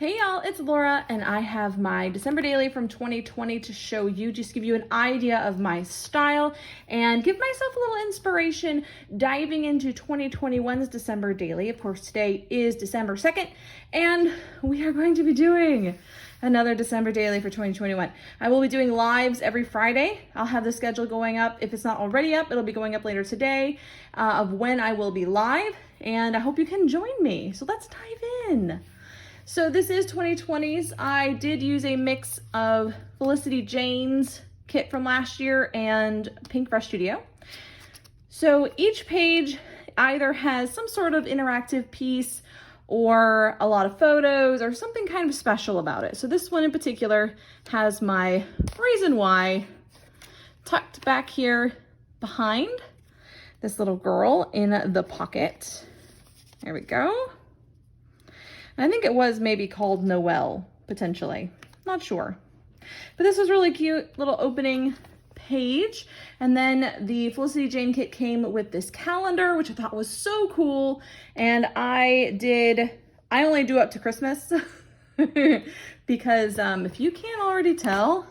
Hey y'all, it's Laura and I have my December daily from 2020 to show you, just give you an idea of my style and give myself a little inspiration diving into 2021's December daily. Of course, today is December 2nd and we are going to be doing another December daily for 2021. I will be doing lives every Friday. I'll have the schedule going up. If it's not already up, it'll be going up later today of when I will be live, and I hope you can join me. So let's dive in. So this is 2020's. I did use a mix of Felicity Jane's kit from last year and Pink Fresh Studio. So each page either has some sort of interactive piece or a lot of photos or something kind of special about it. So this one in particular has my reason why tucked back here behind this little girl in the pocket. There we go. I think it was maybe called Noelle, potentially. Not sure. But this was really cute little opening page. And then the Felicity Jane kit came with this calendar, which I thought was so cool. And I only do up to Christmas because if you can't already tell,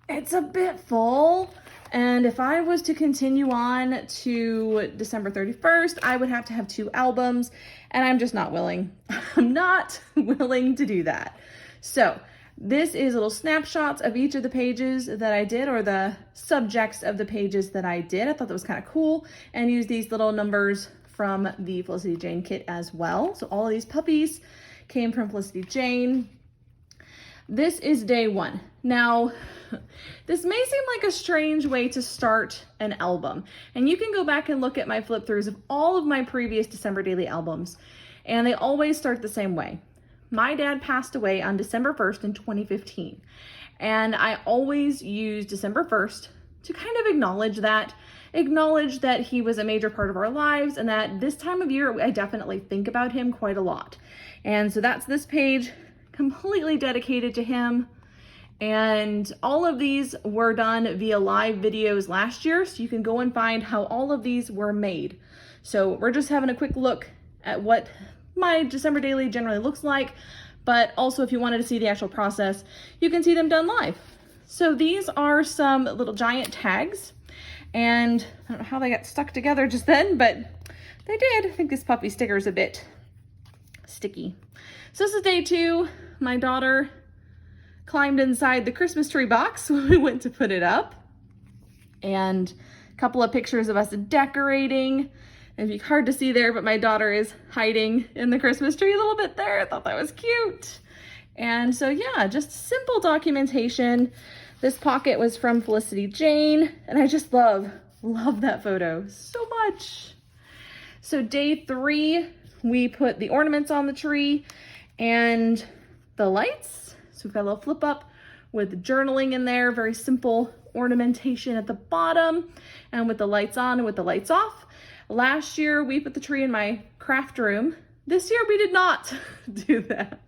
it's a bit full. And if I was to continue on to December 31st, I would have to have 2 albums, and I'm just not willing. I'm not willing to do that. So this is little snapshots of each of the pages that I did, or the subjects of the pages that I did. I thought that was kind of cool, and use these little numbers from the Felicity Jane kit as well. So all of these puppies came from Felicity Jane. This is day 1. Now, this may seem like a strange way to start an album, and you can go back and look at my flip throughs of all of my previous December daily albums, and they always start the same way. My dad passed away on December 1st in 2015, and I always use December 1st to kind of acknowledge that he was a major part of our lives, and that this time of year I definitely think about him quite a lot. And so that's this page, completely dedicated to him. And all of these were done via live videos last year, so you can go and find how all of these were made. So we're just having a quick look at what my December daily generally looks like, but also if you wanted to see the actual process, you can see them done live. So these are some little giant tags, and I don't know how they got stuck together just then, but they did. I think this puppy sticker is a bit sticky. So this is day 2. My daughter climbed inside the Christmas tree box when we went to put it up. And a couple of pictures of us decorating. It's hard to see there, but my daughter is hiding in the Christmas tree a little bit there. I thought that was cute. And so yeah, just simple documentation. This pocket was from Felicity Jane, and I just love that photo so much. So day 3, we put the ornaments on the tree and the lights. So we've got a little flip up with journaling in there, very simple ornamentation at the bottom, and with the lights on and with the lights off. Last year, we put the tree in my craft room. This year, we did not do that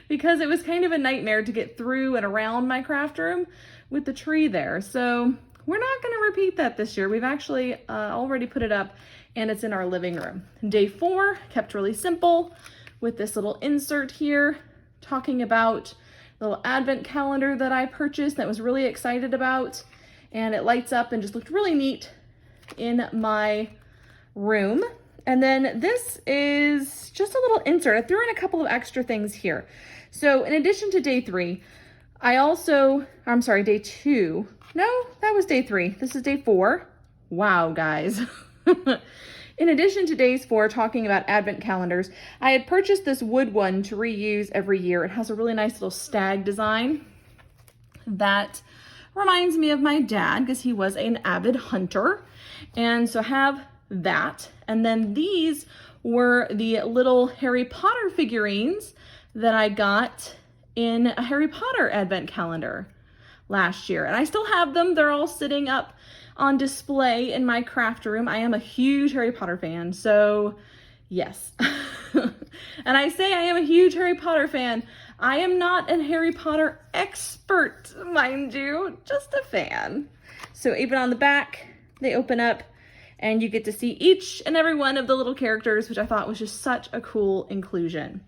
because it was kind of a nightmare to get through and around my craft room with the tree there. So we're not going to repeat that this year. We've actually already put it up, and it's in our living room. Day 4, kept really simple with this little insert here talking about the little advent calendar that I purchased that I was really excited about, and it lights up and just looked really neat in my room. And then this is just a little insert. I threw in a couple of extra things here. So in addition to day 3, day 2. No, that was day 3. This is day 4. Wow, guys. In addition to days 4, talking about advent calendars, I had purchased this wood one to reuse every year. It has a really nice little stag design that reminds me of my dad because he was an avid hunter. And so I have that. And then these were the little Harry Potter figurines that I got in a Harry Potter advent calendar last year. And I still have them. They're all sitting up on display in my craft room. I am a huge Harry Potter fan, so yes. And I say I am a huge Harry Potter fan. I am not a Harry Potter expert, mind you, just a fan. So even on the back, they open up and you get to see each and every one of the little characters, which I thought was just such a cool inclusion.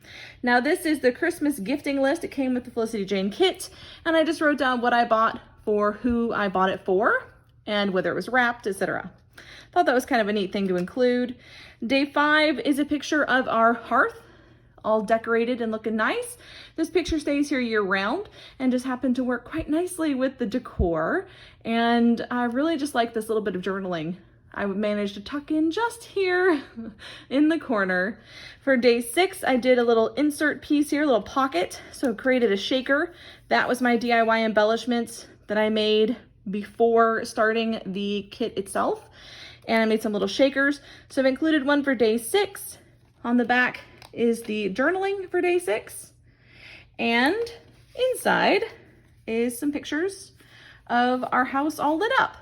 Now this is the Christmas gifting list. It came with the Felicity Jane kit, and I just wrote down what I bought for who I bought it for and whether it was wrapped, etc. Thought that was kind of a neat thing to include. Day 5 is a picture of our hearth, all decorated and looking nice. This picture stays here year round and just happened to work quite nicely with the decor. And I really just like this little bit of journaling I managed to tuck in just here in the corner. For day 6, I did a little insert piece here, a little pocket. So created a shaker. That was my DIY embellishments that I made before starting the kit itself. And I made some little shakers. So I've included one for day 6. On the back is the journaling for day 6. And inside is some pictures of our house all lit up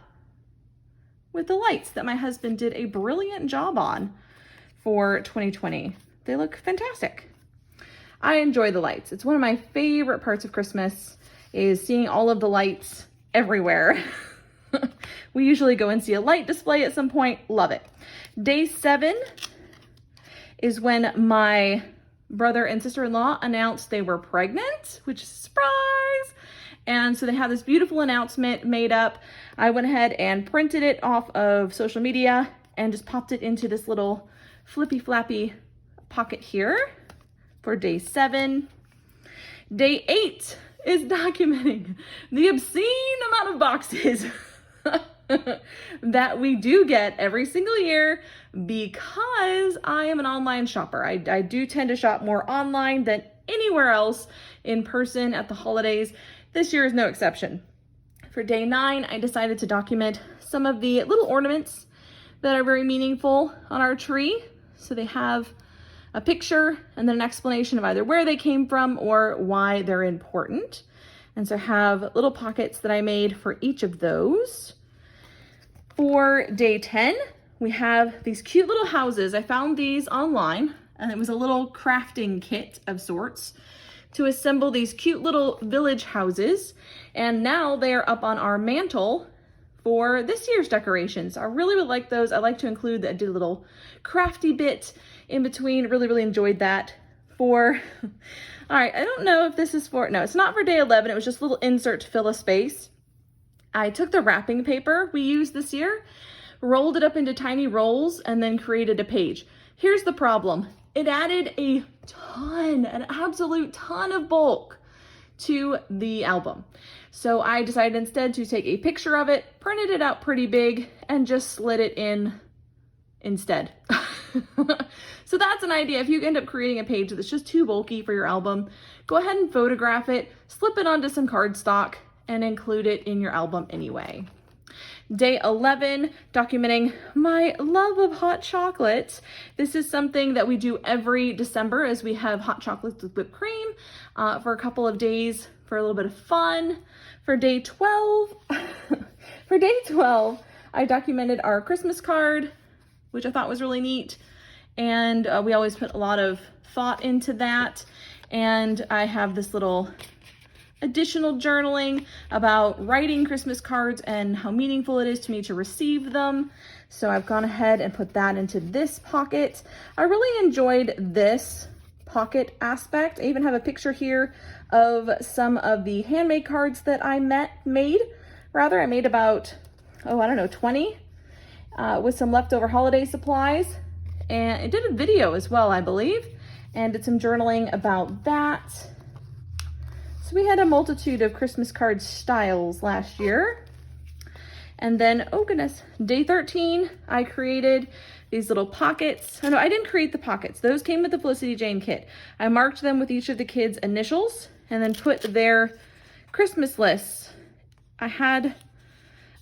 with the lights that my husband did a brilliant job on for 2020. They look fantastic. I enjoy the lights. It's one of my favorite parts of Christmas is seeing all of the lights everywhere. We usually go and see a light display at some point. Love it. Day 7 is when my brother and sister-in-law announced they were pregnant, which is a surprise. And so they had this beautiful announcement made up. I went ahead and printed it off of social media and just popped it into this little flippy flappy pocket here for day 7. Day 8 is documenting the obscene amount of boxes that we do get every single year because I am an online shopper. I do tend to shop more online than anywhere else in person at the holidays. This year is no exception. For day 9, I decided to document some of the little ornaments that are very meaningful on our tree. So they have a picture and then an explanation of either where they came from or why they're important. And so I have little pockets that I made for each of those. For day 10, we have these cute little houses. I found these online, and it was a little crafting kit of sorts to assemble these cute little village houses. And now they are up on our mantle for this year's decorations. I really would like those. I like to include that. I did a little crafty bit in between. Really enjoyed that. For, all right, I don't know if this is for, no, it's not for day 11. It was just a little insert to fill a space. I took the wrapping paper we used this year, rolled it up into tiny rolls, and then created a page. Here's the problem. It added a ton, an absolute ton of bulk to the album. So I decided instead to take a picture of it, printed it out pretty big, and just slid it in instead. So that's an idea. If you end up creating a page that's just too bulky for your album, go ahead and photograph it, slip it onto some cardstock, and include it in your album anyway. Day 11, documenting my love of hot chocolate. This is something that we do every December as we have hot chocolate with whipped cream for a couple of days for a little bit of fun. For day 12, I documented our Christmas card, which I thought was really neat. And we always put a lot of thought into that. And I have this little additional journaling about writing Christmas cards and how meaningful it is to me to receive them. So I've gone ahead and put that into this pocket. I really enjoyed this pocket aspect. I even have a picture here of some of the handmade cards that I made. I made about, 20 with some leftover holiday supplies. And I did a video as well, I believe, and did some journaling about that. So we had a multitude of Christmas card styles last year. And then, oh goodness, day 13, I created these little pockets. Oh, no, I didn't create the pockets. Those came with the Felicity Jane kit. I marked them with each of the kids' initials and then put their Christmas lists. I had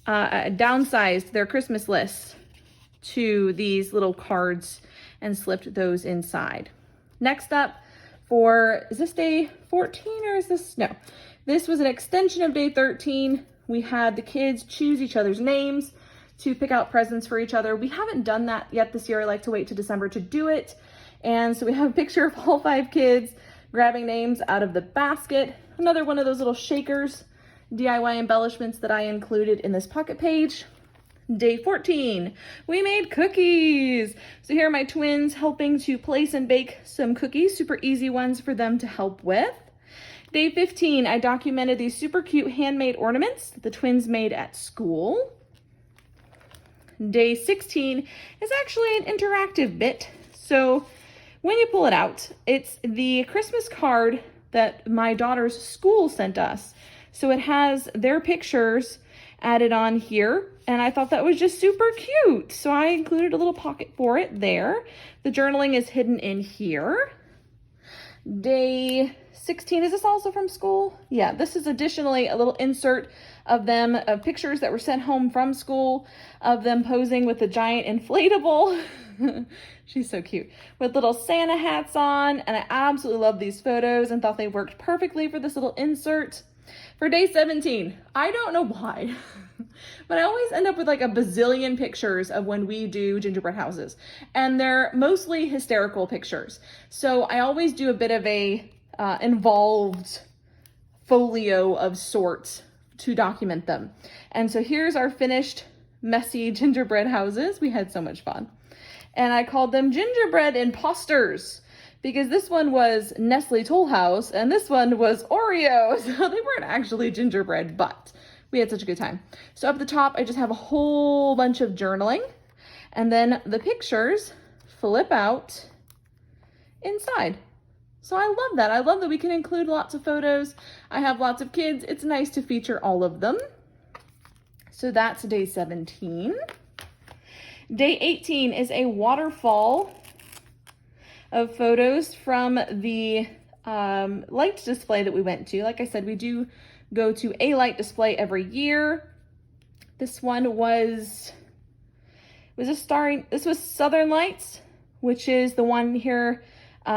downsized their Christmas lists to these little cards and slipped those inside. Next up, is this day 14 or is this, no. This was an extension of day 13. We had the kids choose each other's names to pick out presents for each other. We haven't done that yet this year. I like to wait to December to do it. And so we have a picture of all 5 kids grabbing names out of the basket. Another one of those little shakers, DIY embellishments that I included in this pocket page. Day 14, we made cookies. So here are my twins helping to place and bake some cookies, super easy ones for them to help with. Day 15, I documented these super cute handmade ornaments that the twins made at school. Day 16 is actually an interactive bit. So when you pull it out, it's the Christmas card that my daughter's school sent us. So it has their pictures added on here, and I thought that was just super cute. So I included a little pocket for it there. The journaling is hidden in here. Day 16, is this also from school? Yeah, this is additionally a little insert of them, of pictures that were sent home from school, of them posing with a giant inflatable. She's so cute, with little Santa hats on, and I absolutely love these photos and thought they worked perfectly for this little insert. For day 17, I don't know why, but I always end up with like a bazillion pictures of when we do gingerbread houses, and they're mostly hysterical pictures. So I always do a bit of a involved folio of sorts to document them. And so here's our finished messy gingerbread houses. We had so much fun. And I called them gingerbread imposters, because this one was Nestle Toll House and this one was Oreo. So they weren't actually gingerbread, but we had such a good time. So up the top, I just have a whole bunch of journaling, and then the pictures flip out inside. So I love that. I love that we can include lots of photos. I have lots of kids. It's nice to feature all of them. So that's day 17. Day 18 is a waterfall of photos from the light display that we went to. Like I said, we do go to a light display every year. This one was this was Southern Lights, which is the one here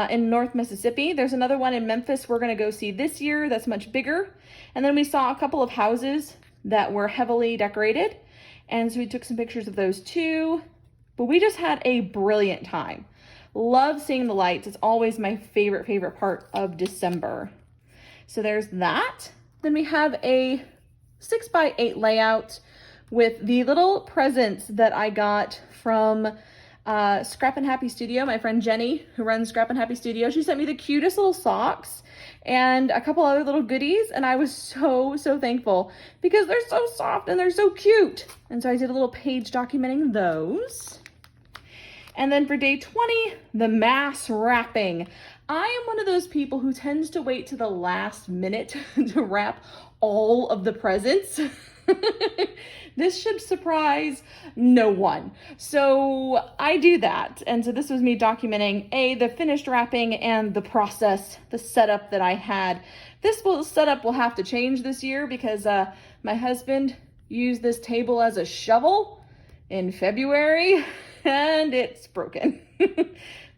in North Mississippi. There's another one in Memphis we're gonna go see this year that's much bigger. And then we saw a couple of houses that were heavily decorated, and so we took some pictures of those too. But we just had a brilliant time. Love seeing the lights. It's always my favorite part of December. So there's that. Then we have a 6x8 layout with the little presents that I got from Scrap and Happy Studio. My friend Jenny, who runs Scrap and Happy Studio, she sent me the cutest little socks and a couple other little goodies, and I was so thankful because they're so soft and they're so cute. And so I did a little page documenting those. And then for day 20, the mass wrapping. I am one of those people who tends to wait to the last minute to wrap all of the presents. This should surprise no one. So I do that. And so this was me documenting the finished wrapping and the process, the setup that I had. This setup will have to change this year because my husband used this table as a shovel in February and it's broken.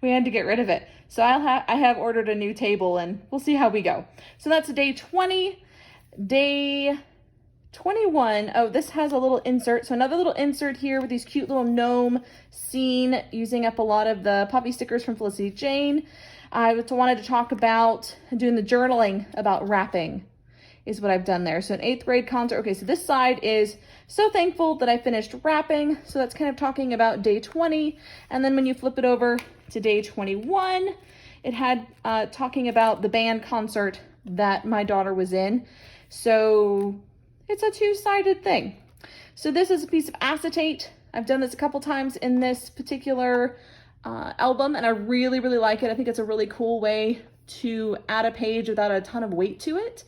We had to get rid of it. So I have ordered a new table and we'll see how we go. So that's day 20. Day 21, oh, this has a little insert. So another little insert here with these cute little gnome scene using up a lot of the poppy stickers from Felicity Jane. I wanted to talk about doing the journaling about wrapping is what I've done there. So an 8th grade concert. Okay, so this side is so thankful that I finished wrapping. So that's kind of talking about day 20. And then when you flip it over to day 21, it had talking about the band concert that my daughter was in. So it's a two-sided thing. So this is a piece of acetate. I've done this a couple times in this particular album, and I really like it. I think it's a really cool way to add a page without a ton of weight to it.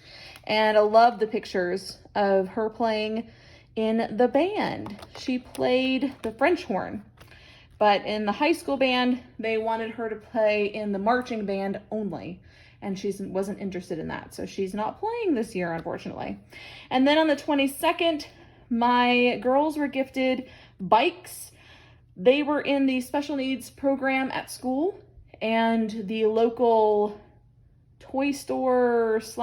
And I love the pictures of her playing in the band. She played the French horn, but in the high school band, they wanted her to play in the marching band only. And she wasn't interested in that. So she's not playing this year, unfortunately. And then on the 22nd, my girls were gifted bikes. They were in the special needs program at school, and the local toy store /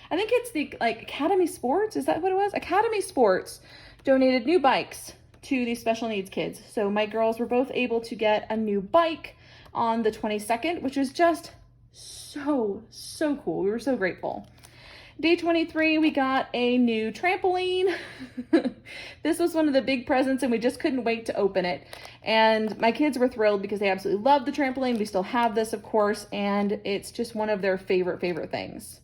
I think it's the Academy Sports. Is that what it was? Academy Sports donated new bikes to these special needs kids. So my girls were both able to get a new bike on the 22nd, which is just so cool. We were so grateful. Day 23, we got a new trampoline. This was one of the big presents and we just couldn't wait to open it. And my kids were thrilled because they absolutely love the trampoline. We still have this, of course, and it's just one of their favorite things.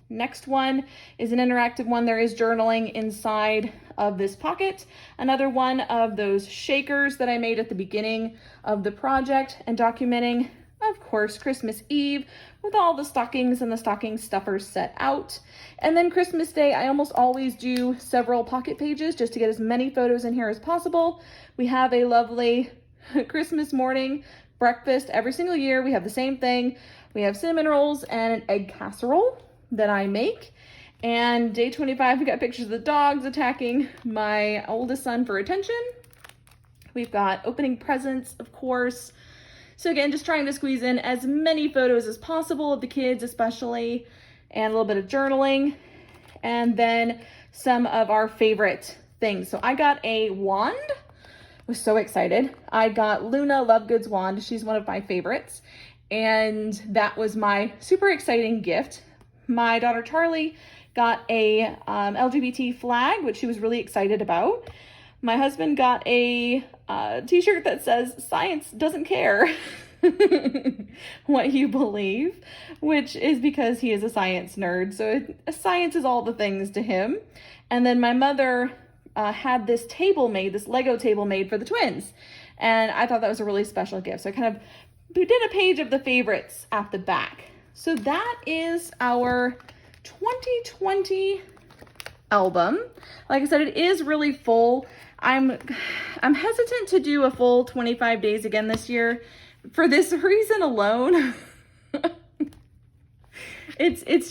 Next one is an interactive one. There is journaling inside of this pocket. Another one of those shakers that I made at the beginning of the project, and documenting, of course, Christmas Eve with all the stockings and the stocking stuffers set out. And then Christmas Day, I almost always do several pocket pages just to get as many photos in here as possible. We have a lovely Christmas morning breakfast every single year. We have the same thing. We have cinnamon rolls and an egg casserole that I make. And day 25, we got pictures of the dogs attacking my oldest son for attention. We've got opening presents, of course. So again, just trying to squeeze in as many photos as possible of the kids especially, and a little bit of journaling, and then some of our favorite things. So I got a wand. I was so excited. I got Luna Lovegood's wand. She's one of my favorites. And that was my super exciting gift. My daughter Charlie got a LGBT flag, which she was really excited about. My husband got a t-shirt that says "Science doesn't care what you believe," which is because he is a science nerd. So science is all the things to him. And then my mother had this table made, this Lego table made for the twins. And I thought that was a really special gift. So I kind of did a page of the favorites at the back. So that is our 2020 album. Like I said, it is really full. I'm hesitant to do a full 25 days again this year for this reason alone. It's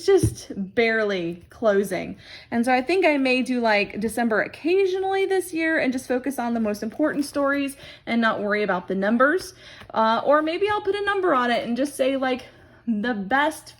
just barely closing. And so I think I may do like December occasionally this year and just focus on the most important stories and not worry about the numbers. Or maybe I'll put a number on it and just say like the best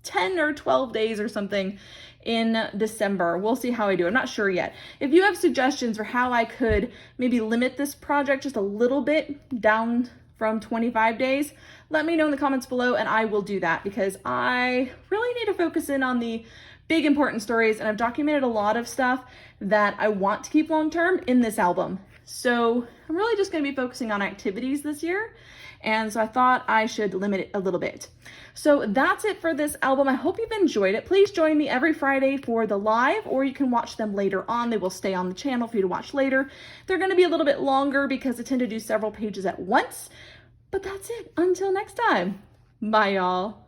10 or 12 days or something in December. We'll see how I do. I'm not sure yet. If you have suggestions for how I could maybe limit this project just a little bit down from 25 days, let me know in the comments below and I will do that, because I really need to focus in on the big important stories, and I've documented a lot of stuff that I want to keep long term in this album. So I'm really just going to be focusing on activities this year. And so I thought I should limit it a little bit. So that's it for this album. I hope you've enjoyed it. Please join me every Friday for the live, or you can watch them later on. They will stay on the channel for you to watch later. They're going to be a little bit longer because I tend to do several pages at once. But that's it. Until next time. Bye, y'all.